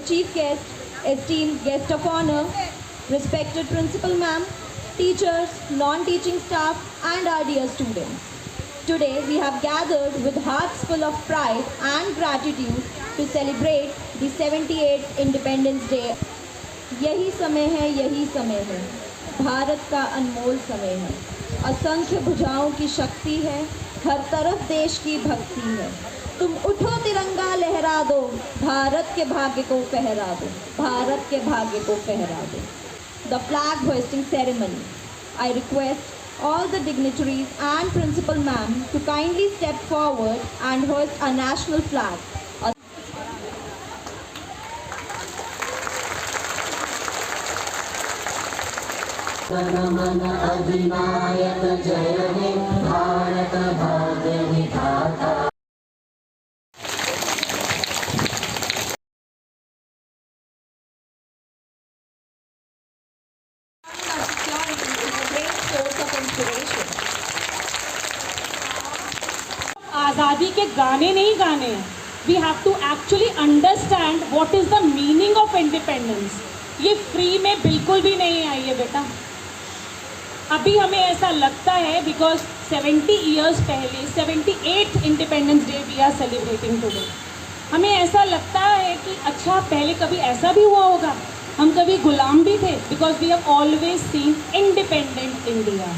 chief guest, esteemed guest of honor, respected principal ma'am, teachers, non-teaching staff, and our dear students. Today we have gathered with hearts full of pride and gratitude to celebrate the 78th Independence Day. यही समय है, भारत का अनमोल समय है, असंख्य भुजाओं की शक्ति है, हर तरफ देश की भक्ति है। तुम उठो तिरंगा लहरा दो, भारत के भाग्य को फहरा दो, भारत के भाग्य को फहरा दो। The flag hoisting ceremony. I request all the dignitaries and principal ma'am to kindly step forward and hoist our national flag. जनगण अधिनायक जय हे भारत भाग्य विधाता। आज़ादी के गाने नहीं गाने हैं, we have to actually understand what is the meaning of independence. ये फ्री में बिल्कुल भी नहीं आई है बेटा। अभी हमें ऐसा लगता है बिकॉज 70 इयर्स पहले 78th independence day we are celebrating today. हमें ऐसा लगता है कि अच्छा पहले कभी ऐसा भी हुआ होगा, हम कभी गुलाम भी थे, because we have always seen independent India.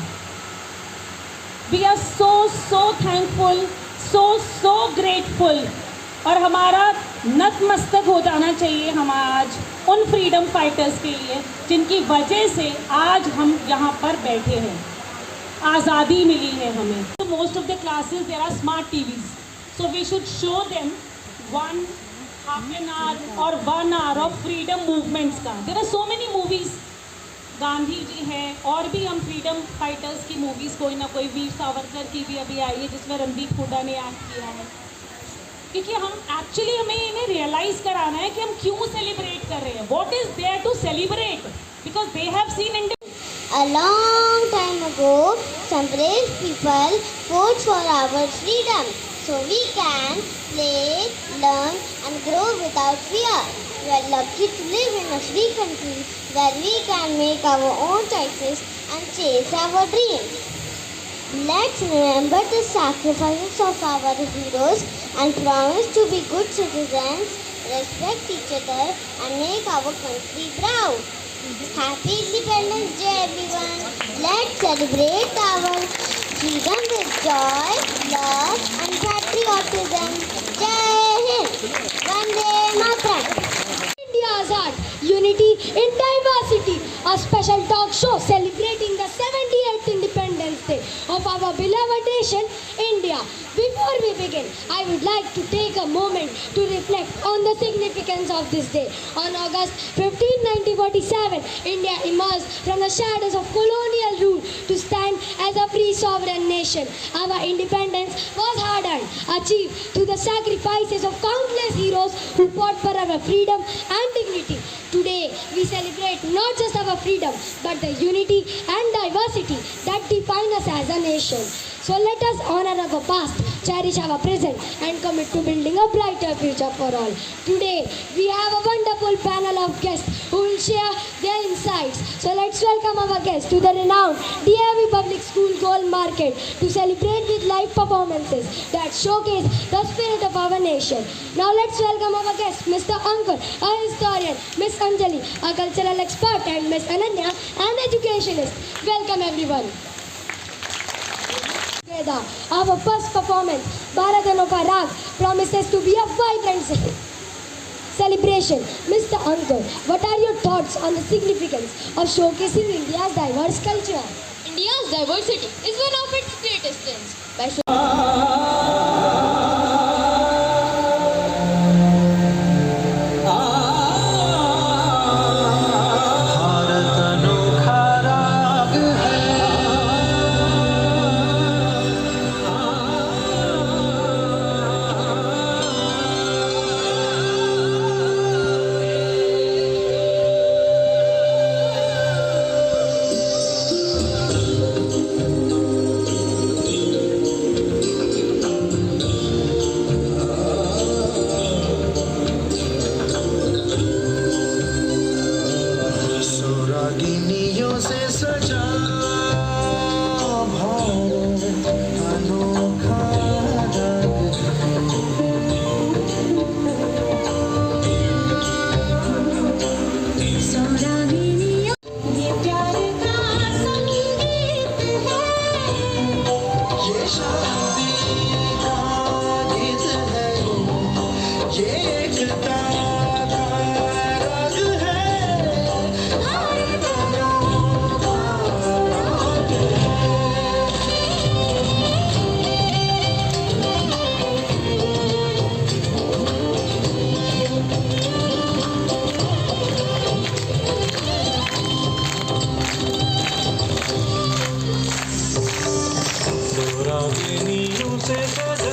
We are so thankful, so grateful, और हमारा नतमस्तक हो जाना चाहिए हम आज उन फ्रीडम फाइटर्स के लिए जिनकी वजह से आज हम यहाँ पर बैठे हैं, आज़ादी मिली है हमें। तो most of the classes there are smart TVs, so we should show them half an hour और 1 hour ऑफ फ्रीडम मूवमेंट्स का। There are so many movies, Gandhi ji हैं, और भी हम फ्रीडम फाइटर्स की मूवीज़ कोई ना कोई, वीर सावरकर की भी अभी आई है जिसमें रणदीप हुड्डा ने एक्ट किया है। क्योंकि हम एक्चुअली हमें इन्हें रियलाइज़ कराना है कि हम क्यों सेलिब्रेट कर रहे हैं, what is there to celebrate, because they have seen India. A long time ago, some brave people fought for our freedom, so we can play, learn, and grow without fear. We are lucky to live in a free country where we can make our own choices and chase our dreams. Let's remember the sacrifices of our heroes and promise to be good citizens, respect each other, and make our country proud. Happy Independence Day, everyone! Let's celebrate our freedom with joy, love, and patriotism. Jai Hind! Vande Mataram! India's heart, unity in diversity. A special talk show celebrating the 78th Independence Day of our beloved nation, India. Before we begin, I would like to take a moment to reflect on the significance of this day. On August 15, 1947, India emerged from the shadows of colonial rule to stand as a free sovereign nation. Our independence was hard-earned, achieved through the sacrifices of countless heroes who fought for our freedom and dignity. Today, we celebrate not just our freedom, but the unity and diversity that define us as a nation. So let us honor our past, cherish our present, and commit to building a brighter future for all. Today, we have a wonderful panel of guests who will share their insights. So let's welcome our guests to the renowned DAV Public School Gold Market to celebrate with live performances that showcase the spirit of our nation. Now let's welcome our guests, Mr. Ankar, a historian, Miss Anjali, a cultural expert, and Miss Ananya, an educationist. Welcome everyone. Our first performance, Bharat Anokha Raag, promises to be a vibrant celebration. Mr. Ankar, what are your thoughts on the significance of showcasing India's diverse culture? India's diversity is one of its greatest strengths. By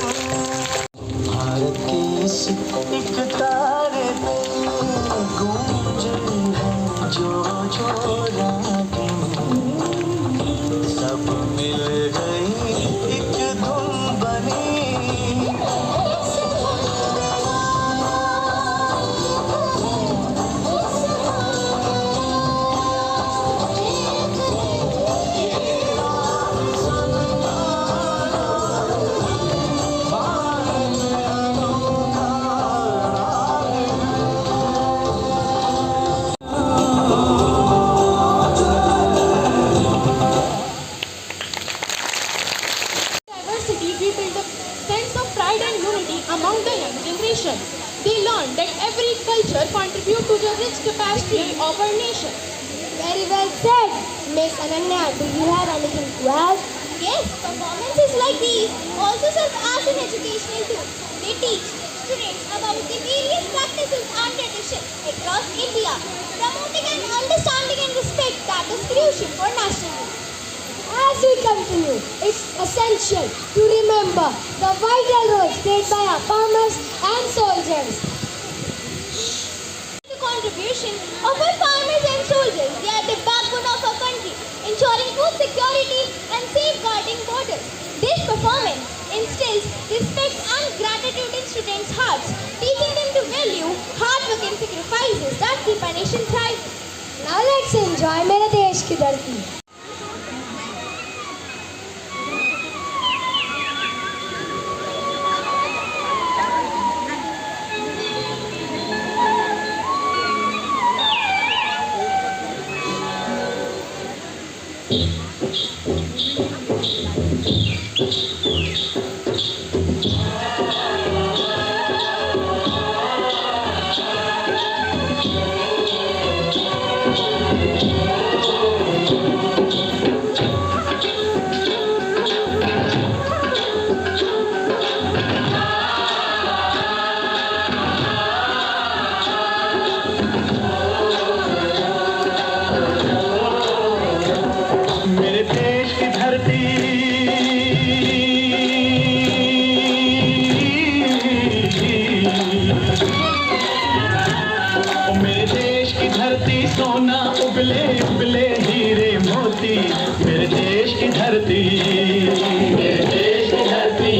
Bharat के इस एक तारे पे गूंज है जो जो रागिनी, सब मिल गई एक धुन बनी। Diversity, we build a sense of pride and unity among the young generation. They learn that every culture contributes to the rich tapestry of our nation. Very well said. Miss Ananya, do you have anything to add? Yes, performances like these also serve as an educational tool. They teach students about the various practices and traditions across India, promoting an understanding and respect that is crucial for national unity. As we continue, it's essential to remember the vital roles played by our farmers and soldiers. The contribution of our farmers and soldiers, they are the backbone of our country, ensuring food security and safeguarding borders. This performance instills respect and gratitude in students' hearts, teaching them to value hard work and sacrifices that keep our nation thriving. Now let's enjoy मेरे देश की धरती. मेरे देश की धरती मेरे देश की धरती सोना उगले उगले हीरे मोती। मेरे देश की धरती, मेरे देश की धरती,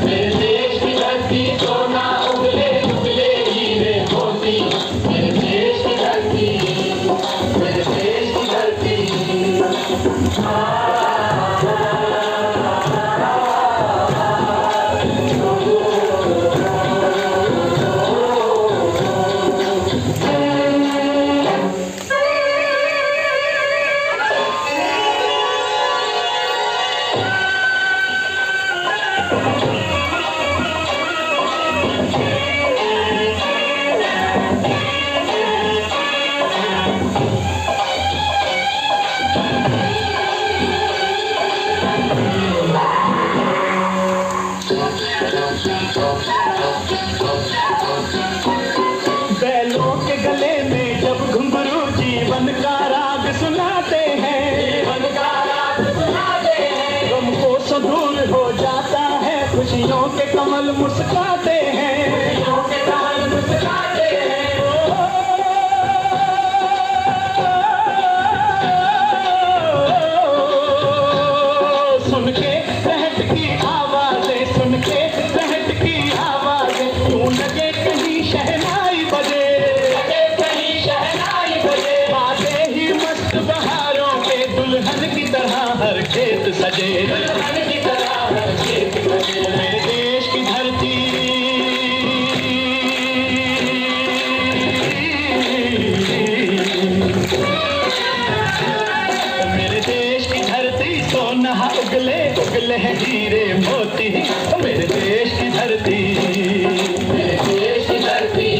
मेरे देश की धरती सोना उगले उगले हीरे मोती। मेरे देश की धरती, मेरे देश की धरती। बैलों के गले में जब घुंघरू जीवन का राग सुनाते हैं, जीवन का राग सुनाते हैं। गम को सो दूर हो जाता है, खुशियों के कमल मुस्काते हैं, खुशियों के कमल मुस्काते हैं। सुन के रहट की आवाजें, सुन के रहट की आवाजें, यूं लगे कहीं शहनाई बजे, लगे कहीं शहनाई बजे। आते ही मस्त बहारों के दुल्हन की तरह हर खेत सजे, दुल्हन की तरह हर खेत सजे। मेरे देश की धरती, मेरे देश की धरती सोना उगले उगले हीरे मोती। मेरे देश की धरती, मेरे देश की धरती।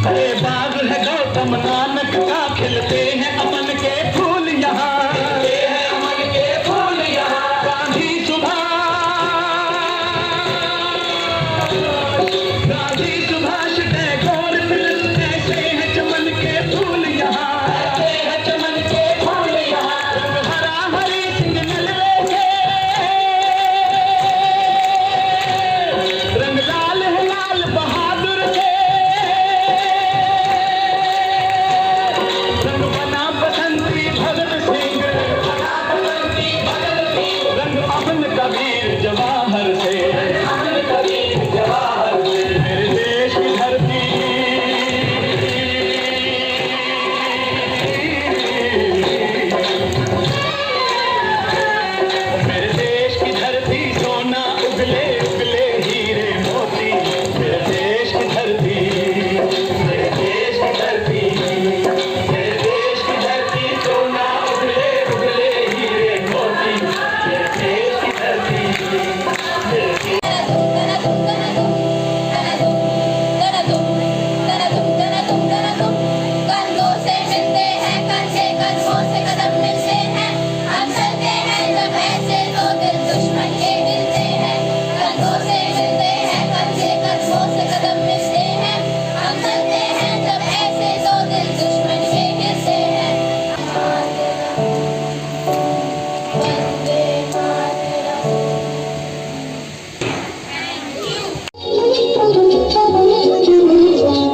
अरे बाग है गौतम नानक का, खिलते हैं अमन के फूल यहाँ, खिलते हैं अमन के फूल यहाँ। गांधी सुभाष उगले उगले हीरे मोती, मेरे देश की धरती, मेरे देश की धरती, मेरे देश की धरती, सोना उगले उगले हीरे मोती, मेरे देश की धरती, मेरे देश। कंधों से मिलते हैं, कंधे कंधों से कदम मिलते हैं, हम चलते हैं जब ऐसे तो दिल दुश्मन के मिलते हैं। कंधों से मिलते हैं, कंधे कंधों से कदम मिलते हैं, हम चलते हैं जब ऐसे तो दिल दुश्मन के मिलते हैं। वंदे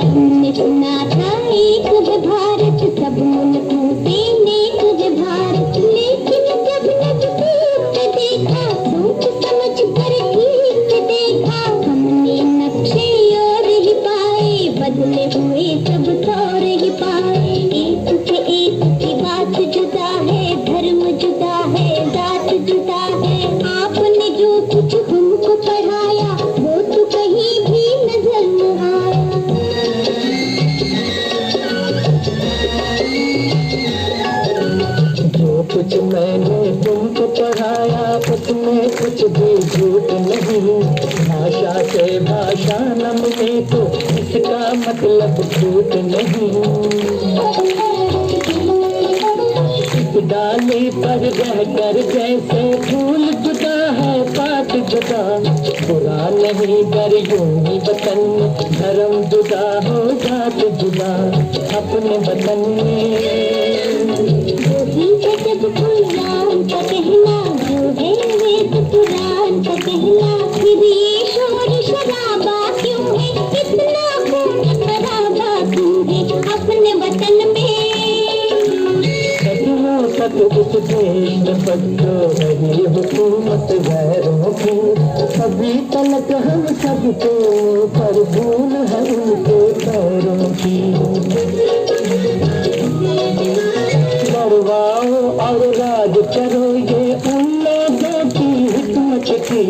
हमने सुना था एक भारत, सब मुल्कों से नेक भारत, लेकिन जब नजदीक देखा, सोच समझ कर ठीक देखा, हमने नक्शे और ही पाए, बदले हुए सब तौर ही पाए। एक से एक की बात जुदा है, धर्म जुदा है, जात जुदा है, आपने जो कुछ हमको पढ़ाया वो तो कहीं भी नजर न आया। जो कुछ मैंने तुमको पढ़ाया उसमें कुछ भी झूठ नहीं, भाषा से भाषा न मिले तो इसका मतलब झूठ नहीं। इस डाली पर रहकर जैसे फूल जुदा है पात जुदा, बुरा नहीं कर यूं ही वतन में धर्म जुदा हो जात जुदा, अपने वतन में जब कुरान का कहना जो है वेद पुराण का कहना, फिर ये शोर शराबा क्यों है, इतना खून खराबा क्यों है अपने वतन में। सदियों तक इस देश में बदलो रही हुकूमत गैरों की, अभी तक हम सबको पर भूल है उनके पैरों की। करवाओ और राज करो ये उन लोगों की हिकमत थी,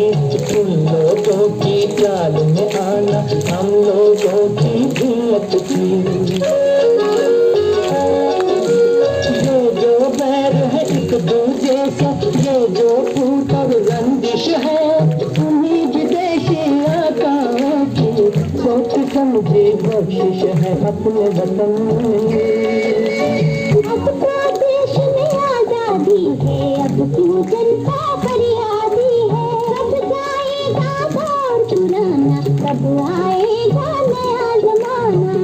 उन लोगों की चाल में आना हम लोगों की जिल्लत थी। ये जो बैर है एक दूजे से, ये जो फूट और रंजिश है, उन्हीं विदेशी आकाओं की सोच समझी बख्शिश है अपने वतन में। आजादी है अब क्यों जनता फरियादी है, कब जाएगा दौर पुराना, कब आएगा नया जमाना।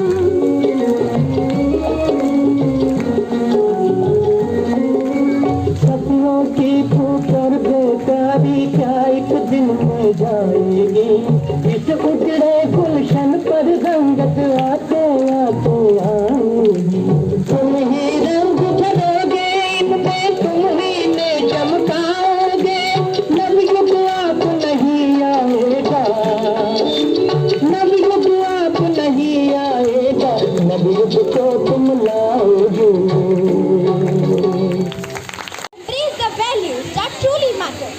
सपनों की फूकर बेकारी क्या एक दिन में जाएगी, इस उजड़े गुलशन पर रंगत आते आते आएगी। तुम ही रंग भरोगे इनमें, तुम ही ने चमकाओगे, नवयुग आप नहीं आएगा, नवयुग आप नहीं आएगा, नवयुग को तुम लाओगे। Embrace the values that truly matter.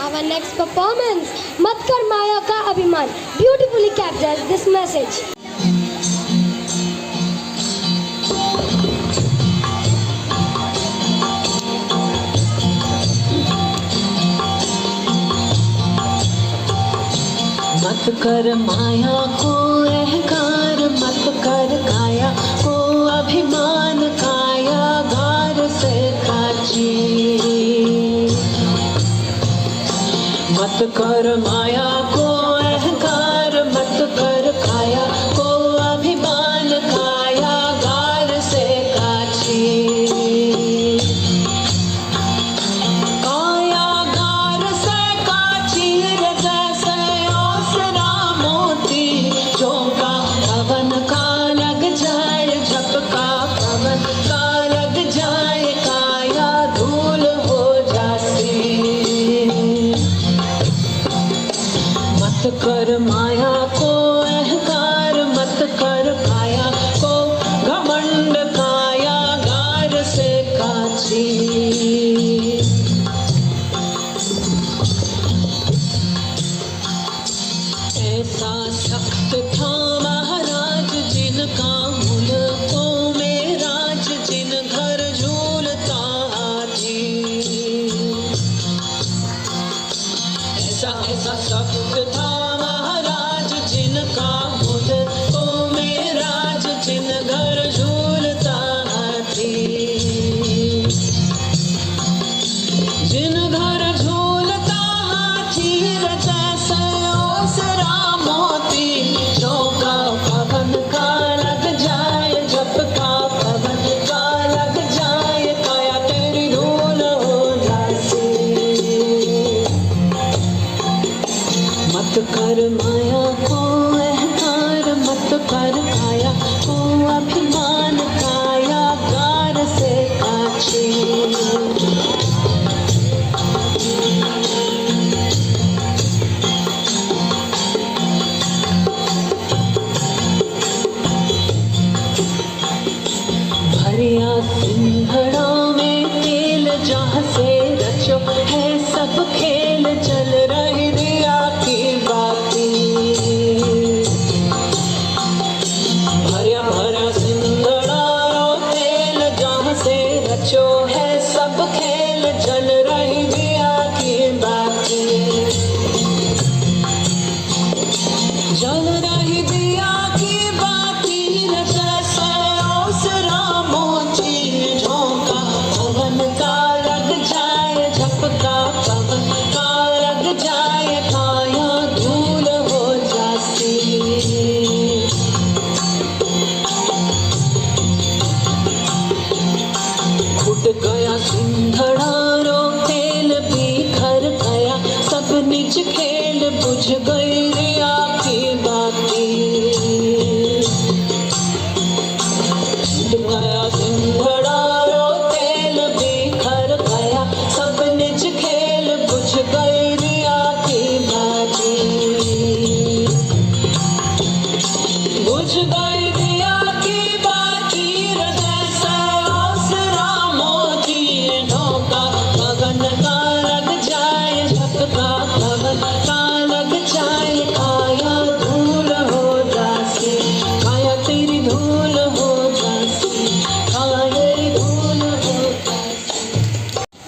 Our next performance, मत कर माया का अभिमान, beautifully captures this message. मत कर माया को अहंकार, मत कर काया को अभिमान, काया गार से काची। मत कर माया को अहंकार, मत कर काया को अभिमान, काया गार से काची। मत कर माया को अहंकार, मत कर काया को घमंड, काया गार से काची। ऐसा सख्त था महाराज जिनका मुल्कों में राज, जिन घर झूलता हाथी। ऐसा सख्त था महाराज जिनका मुल्कों में राज, जिन घर झूलता हाथी। जिन घर झूलता हाथी जैसे ओसरा मोती, झोंका पवन का लग जाए, झपका पवन का लग जाए, काया तेरी धूल हो जासी। मत कर माया को अहंकार, मत कर काया को अभिमान, काया गार से काछी। भरिया सिंघड़ा में तेल जहाँ से रचो है सब खेल, चल रही दिया की बाती। भरिया भरिया सिंघड़ा रो तेल जहाँ से रचो है सब खेल, चल रही दिया की बाती। जल रही दिया की बाती जैसे ओसरा मोची, झोंका पवन का लग जाए, झपका पवन का लग जाए, काया धूल हो जासी। फूट गया सिंघड़ा रो तेल बिखर गया, सब निज खेल बुझ गई रिया की बाती। फूट गया सिंघड़ा रो तेल बिखर गया, सब निज खेल बुझ गई रिया की बाती। बुझ गई दिया की बाती जैसे ओसरा मोती, झोंका पवन का लग जाए, झपका पवन का लग जाए, काया धूल हो जासी। काया तेरी धूल हो जासी, काया तेरी धूल हो जासी।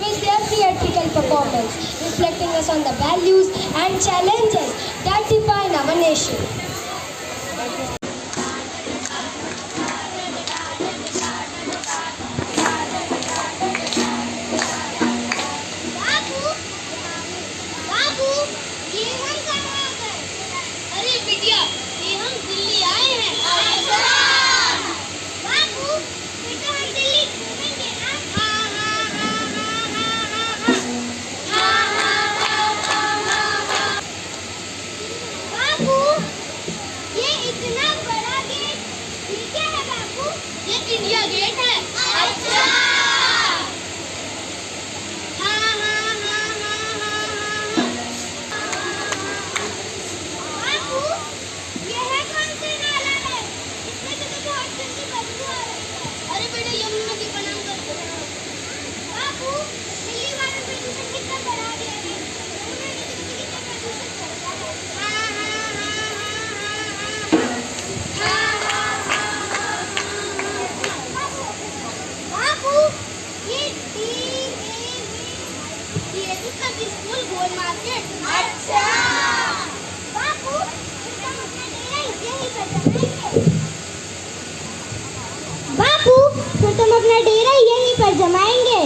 With their theatrical performance, reflecting us on the values and challenges that define our nation. बाबू, बाबू, ये हम कहाँ आ गए? अरे बिटिया, ये हम दिल्ली आए हैं। अच्छा। बाबू, बेटा हम दिल्ली घूमेंगे ना? हाँ हाँ हाँ हाँ हाँ हाँ हाँ हाँ हाँ हाँ हाँ हाँ। बाबू, ये इतना बड़ा गेट, ये क्या है बाबू? ये इंडिया गेट है। अच्छा। हाँ हाँ हाँ हाँ हाँ हाँ। बाबू, ये है कौन सी नाला है? इसमें तो बहुत गंदी बदबू आ रही है। अरे बेटा, यमुना नदी का नाम कर दो। बाबू, दिल्ली वाले प्रदूषण कितना बढ़ा दिया है। यमुना नदी में कितना प्रदूषण करता है। हाँ हाँ हाँ हाँ हाँ हाँ हाँ हाँ। बाबू, ये DAV पब्लिक स्कूल गोल मार्केट। अच्छा। बाबू, फिर हम अपना डेरा यहीं पर जमाएंगे। बाबू, फिर तुम अपना डेरा यहीं पर जमाएंगे।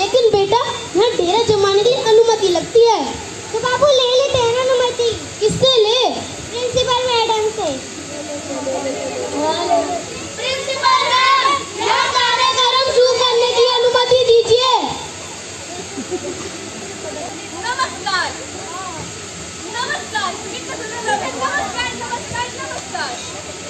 लेकिन बेटा, यहाँ डेरा जमाने के लिए अनुमति लगती है। तो बाबू ले लेते हैं ना अनुमति। किससे ले? प्रिंसिपल मैडम से। प्रिंसिपल मैम, यहाँ कार्यक्रम शुरू करने की अनुमति दीजिए। नमस्कार। नमस्कार। कितना सुंदर लोग हैं। नमस्कार नमस्कार नमस्कार।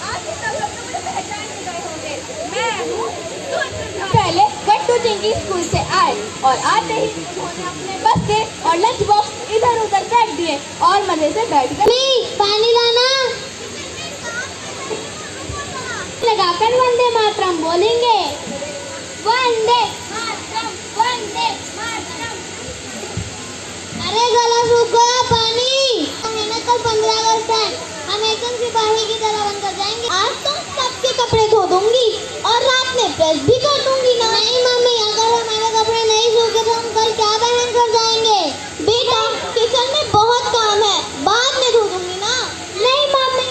आज से सब लोग मुझे पहचान नहीं गए होंगे। मैं हूँ सूत्रधार। पहले गट्टू चिंकी स्कूल से आए और आते ही उन्होंने अपने बस्ते और लंच बॉक्स इधर उधर फेंक दिए और मजे से बैठ गए। पानी लाना। लगाकर वंदे मातरम बोलेंगे। वंदे मातरम, वंदे मातरम। अरे गला सूख गया, पानी। कल 15 अगस्त है। तरह बनकर जाएंगे। आज तुम सबके कपड़े धो दूंगी और रात में प्रेस भी कर दूंगी ना। नहीं मम्मी, अगर हमारे कपड़े नहीं सूखे तो हम कल क्या पहन कर जाएंगे? बेटा, किचन में बहुत काम है, बाद में धो दूंगी ना। नहीं मम्मी,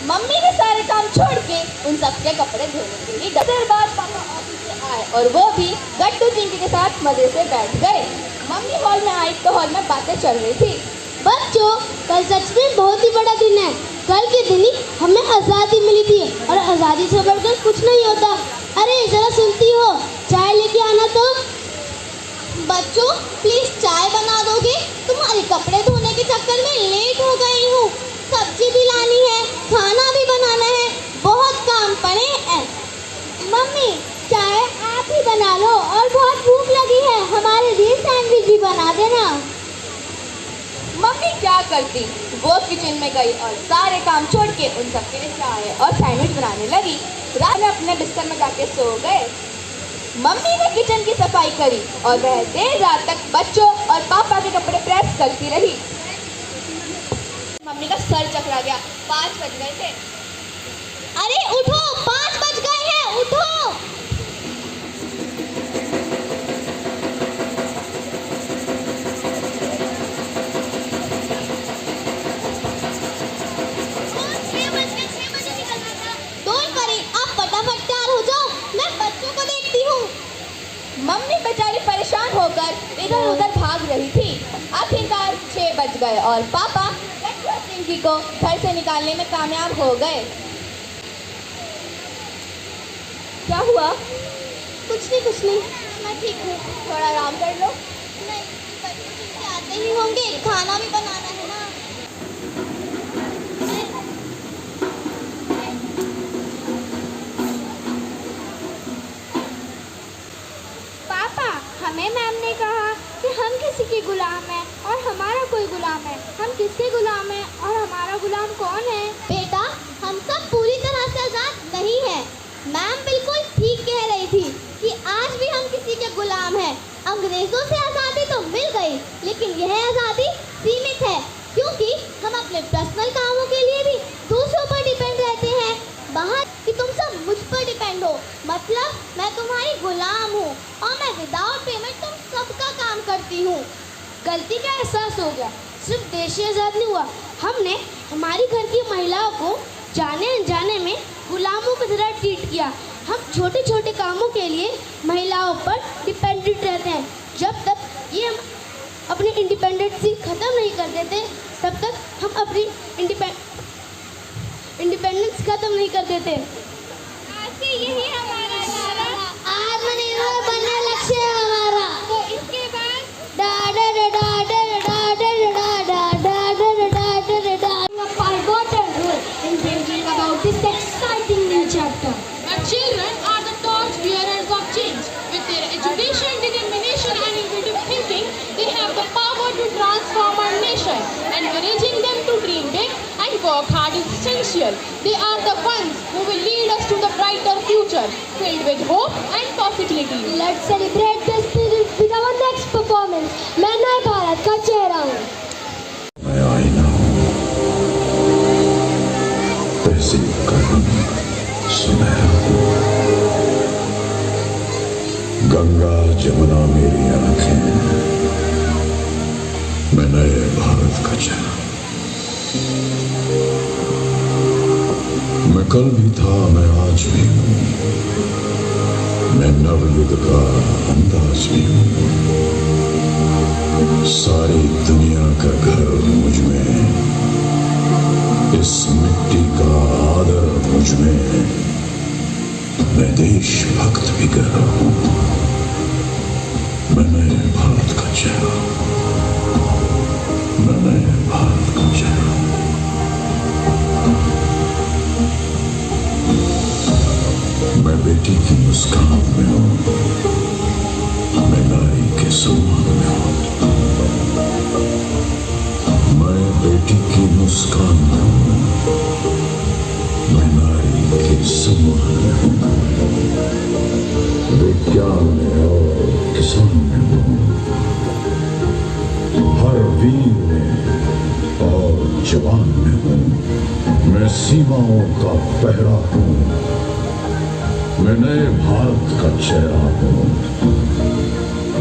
मम्मी ने सारे काम छोड़ के उन सबके कपड़े धोने के लिए देर बाद पापा ऑफिस से आए और वो भी गट्टू चिंकी के साथ मजे से बैठ गए। मम्मी हॉल में आई तो हॉल में बातें चल रही थी। बच्चों, कल सच में बहुत ही बड़ा दिन है। कल के दिन ही हमें आज़ादी मिली थी और आज़ादी से बढ़कर कुछ नहीं होता। अरे जरा सुनती हो, चाय लेके आना तो। बच्चों प्लीज चाय बना दोगे? तुम्हारे कपड़े धोने के चक्कर में लेट हो गई हूँ। सब्जी भी लानी है, खाना भी बनाना है, बहुत काम पड़े हैं। मम्मी चाय आप ही बना लो, और बहुत भूख लगी है, हमारे लिए सैंडविच भी बना देना। मम्मी क्या करती, वो किचन में गई और सारे काम छोड़ के उन सबके लिए चाय और सैंडविच बनाने लगी। रात में अपने बिस्तर में जाके सो गए। मम्मी ने किचन की सफाई करी और वह देर रात तक बच्चों और पापा के कपड़े प्रेस करती रही। मम्मी का सर चकरा गया। 5 बज गए थे। अरे उठो, 5 बज गए हैं, उठो। मम्मी बेचारी परेशान होकर इधर उधर भाग रही थी। आखिरकार 6 बज गए और पापा गट्टू और चिंकी को घर से निकालने में कामयाब हो गए। क्या हुआ? कुछ नहीं, मैं ठीक हूँ। थोड़ा आराम कर लो। नहीं, बच्चे चिंकी आते ही होंगे, खाना भी बनाना है ना। हमें मैम ने कहा कि हम किसी के गुलाम हैं और हमारा कोई गुलाम है। हम किसके गुलाम हैं और हमारा गुलाम कौन है? बेटा, हम सब पूरी तरह से आज़ाद नहीं हैं। मैम बिल्कुल ठीक कह रही थी कि आज भी हम किसी के गुलाम हैं। अंग्रेज़ों से आज़ादी तो मिल गई, लेकिन यह आज़ादी सीमित है, क्योंकि हम अपने पर्सनल कामों के लिए भी दूसरों पर डिपेंड रहते हैं। बाहर कि तुम सब मुझ पर डिपेंड हो, मतलब मैं तुम्हारी गुलाम हूँ और मैं विदाउट पेमेंट तुम सबका काम करती हूँ। गलती का एहसास हो गया। सिर्फ देश ही आज़ाद नहीं हुआ, हमने हमारी घर की महिलाओं को जाने अनजाने में गुलामों की तरह ट्रीट किया। हम छोटे छोटे कामों के लिए महिलाओं पर डिपेंडेंट रहते हैं। जब तक ये हम अपनी इंडिपेंडेंसी ख़त्म नहीं कर देते, तब तक हम अपनी इंडिपेंडेंस ख़त्म नहीं कर देते। यही हमारा आत्मनिर्भर बनना लक्ष्य है हमारा। तो इसके बाद pivotal role in bringing about this exciting new chapter. Our children are the torch bearers of change. With their education, determination and innovative thinking, they have the power to transform our nation. Encouraging them to dream big and work hard is essential. They are the ones who will lead us to the brighter future, filled with hope and possibility. Let's celebrate this spirit with our next performance. मैं नए भारत का चेहरा हूँ। मैं आईना हूँ, तहसीब का रंग सुनहरा हूँ। गंगा जमुना मेरी आंखें, मैं नए भारत का चेहरा। मैं कल भी था, मैं आज भी हूँ, मैं नवयुग का अंदाज भी हूँ। सारी दुनिया का घर मुझ में, इस मिट्टी का आदर मुझ में। मैं देशभक्त भी कर रहा हूँ, मैं नए भारत का चेहरा, मैं नए भारत का चेहरा। मैं बेटी की मुस्कान में हूँ, मैं नारी के सम्मान में हूँ। मैं बेटी की मुस्कान में हूँ, मैं नारी के सम्मान में हूँ। विज्ञान में और किसान में हूँ, हर वीर में और जवान में हूं, मैं सीमाओं का पहरा हूं, मैं नए भारत का चेहरा हूं,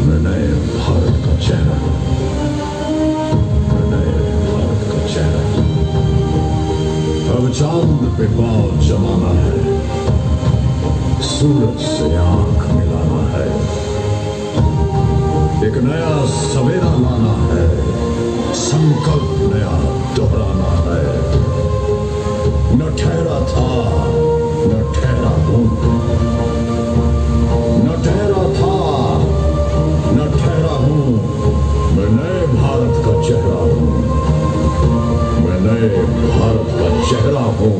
मैं नए भारत का चेहरा हूं, मैं नए भारत का चेहरा हूं। अब चांद पे पांव जमाना है, सूरज से आंख मिलाना है, एक नया सवेरा लाना है, संकल्प नया दोहराना है। न ठहरा था न ठहरा हूं, न ठहरा था न ठहरा हूं, मैं नए भारत का चेहरा हूं, मैं नए भारत का चेहरा हूं,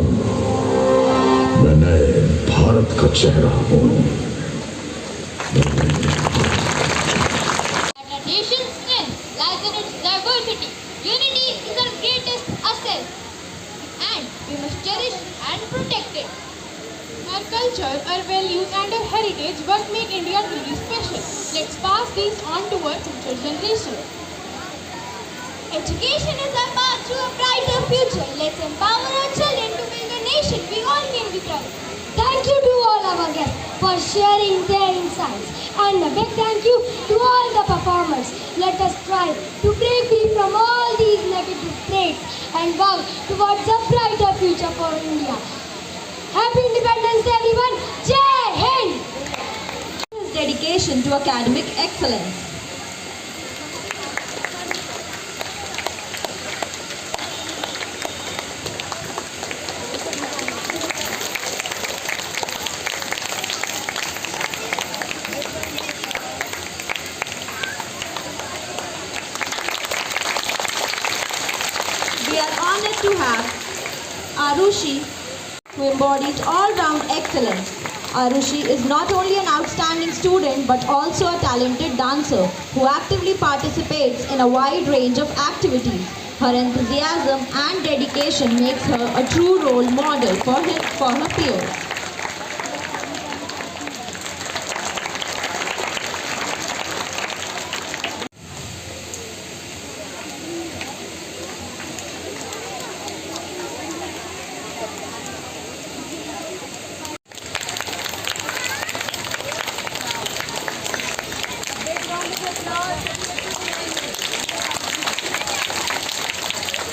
मैं नए भारत का चेहरा हूं। A nation's strength lies in its diversity. Unity is our greatest asset, and we must cherish and protect it. Our culture, our values, and our heritage what make India truly special. Let's pass these on to our future generation. Education is our path to a brighter future. Let's empower our children to build a nation we all can be proud of. Thank you to all our guests for sharing their insights. And a big thank you to all the performers. Let us strive to break free from all these negative traits and work towards a brighter future for India. Happy Independence Day, everyone. Jai Hind! His dedication to academic excellence. We are honored to have Arushi, who embodies all-round excellence. Arushi is not only an outstanding student but also a talented dancer who actively participates in a wide range of activities. Her enthusiasm and dedication makes her a true role model for her peers.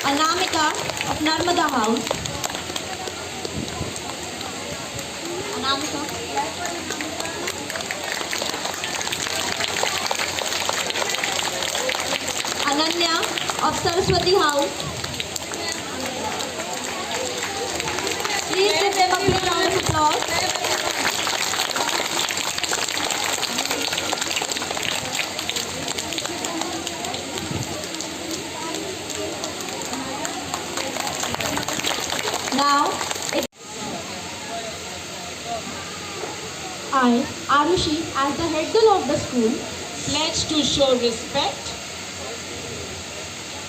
Anamika of Narmada House. Anamika. Ananya of Saraswati House. Please give them a big round of applause. Now, I, Arushi, as the head girl of the school, Pledge to show respect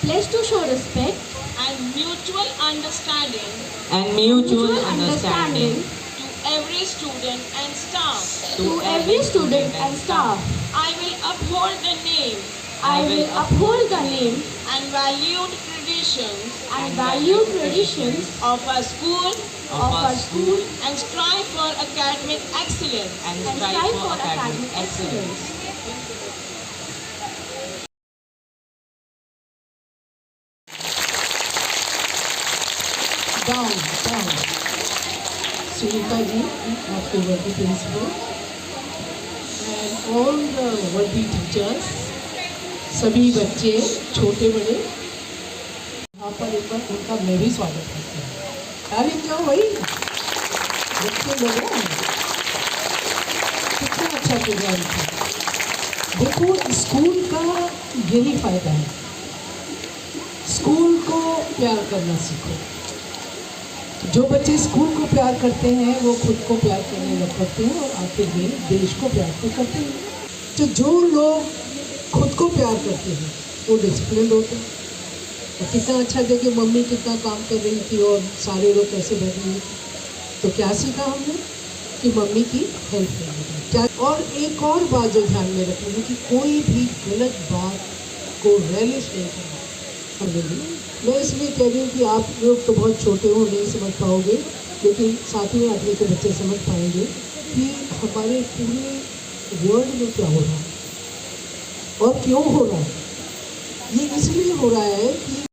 pledge to show respect and mutual understanding and mutual understanding to every student and staff. to every student and staff. I will uphold the name I will uphold the name and valued traditions of of our school and strive for academic excellence. strive for academic excellence. Down. Sunita ji, आपके वर्दी principal and all the वर्दी teachers, सभी बच्चे छोटे बड़े यहाँ पर एक बार उनका मैं भी स्वागत करती हूँ। तारीफ जाओ भाई, बच्चे लोग कितना अच्छा प्रोग्राम था। देखो स्कूल का यही फायदा है, स्कूल को प्यार करना सीखो। जो बच्चे स्कूल को प्यार करते हैं वो खुद को प्यार करने लग पड़ते हैं और आखिर में देश को प्यार तो करते हैं। तो जो लोग खुद को प्यार करते हैं वो डिसिप्लिन होते हैं। और कितना अच्छा था कि मम्मी कितना काम कर रही थी और सारे लोग कैसे बैठ रहे थे। तो क्या सीखा हमने कि मम्मी की हेल्प करनी क्या। और एक और बात जो ध्यान में रखेंगे कि कोई भी गलत बात को रैलिश नहीं करना। मैं इसलिए कह रही हूँ कि आप लोग तो बहुत छोटे हो, नहीं समझ पाओगे, लेकिन 7वीं 8वीं के बच्चे समझ पाएंगे कि हमारे पूरे वर्ल्ड में क्या हो रहा है और क्यों हो रहा है। ये इसलिए हो रहा है कि